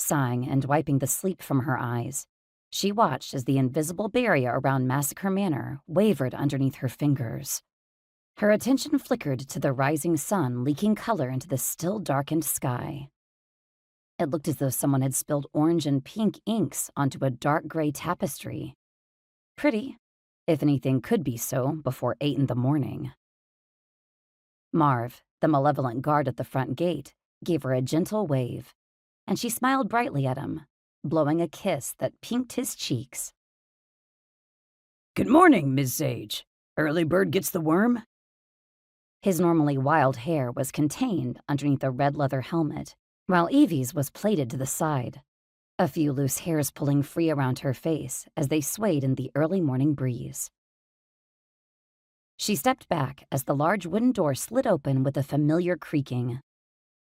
Sighing and wiping the sleep from her eyes, she watched as the invisible barrier around Massacre Manor wavered underneath her fingers. Her attention flickered to the rising sun leaking color into the still darkened sky. It looked as though someone had spilled orange and pink inks onto a dark gray tapestry. Pretty, if anything could be so before 8 in the morning. Marv, the malevolent guard at the front gate, gave her a gentle wave, and she smiled brightly at him, blowing a kiss that pinked his cheeks. "Good morning, Miss Sage. Early bird gets the worm?" His normally wild hair was contained underneath a red leather helmet, while Evie's was plaited to the side, a few loose hairs pulling free around her face as they swayed in the early morning breeze. She stepped back as the large wooden door slid open with a familiar creaking,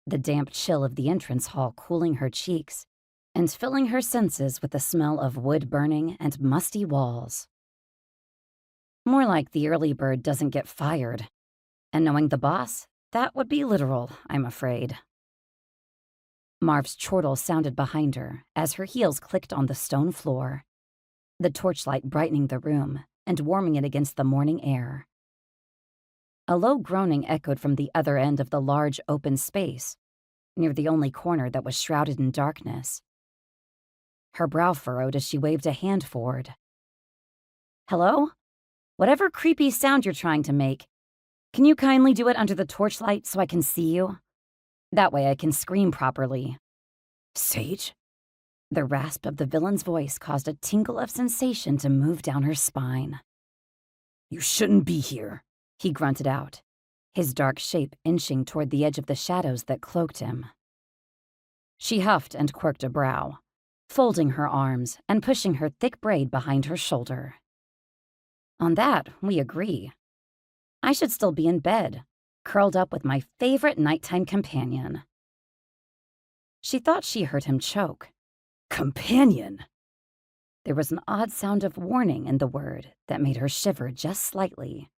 the damp chill of the entrance hall cooling her cheeks and filling her senses with the smell of wood burning and musty walls. More like the early bird doesn't get fired, and knowing the boss, that would be literal, I'm afraid. Marv's chortle sounded behind her as her heels clicked on the stone floor, the torchlight brightening the room and warming it against the morning air. A low groaning echoed from the other end of the large open space, near the only corner that was shrouded in darkness. Her brow furrowed as she waved a hand forward. "Hello? Whatever creepy sound you're trying to make, can you kindly do it under the torchlight so I can see you? That way I can scream properly." "Sage?" The rasp of the villain's voice caused a tingle of sensation to move down her spine. "You shouldn't be here," he grunted out, his dark shape inching toward the edge of the shadows that cloaked him. She huffed and quirked a brow, folding her arms and pushing her thick braid behind her shoulder. On that, we agree. I should still be in bed, curled up with my favorite nighttime companion. She thought she heard him choke. "Companion?" There was an odd sound of warning in the word that made her shiver just slightly.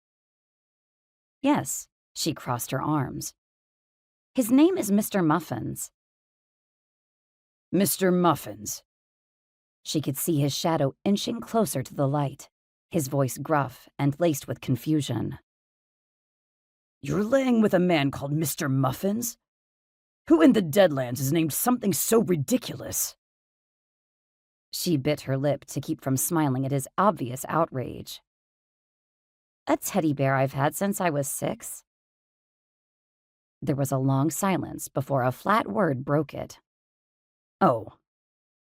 Yes, she crossed her arms. His name is Mr. Muffins. "Mr. Muffins." She could see his shadow inching closer to the light, his voice gruff and laced with confusion. "You're laying with a man called Mr. Muffins? Who in the Deadlands is named something so ridiculous?" She bit her lip to keep from smiling at his obvious outrage. "A teddy bear I've had since I was 6. There was a long silence before a flat word broke it. "Oh,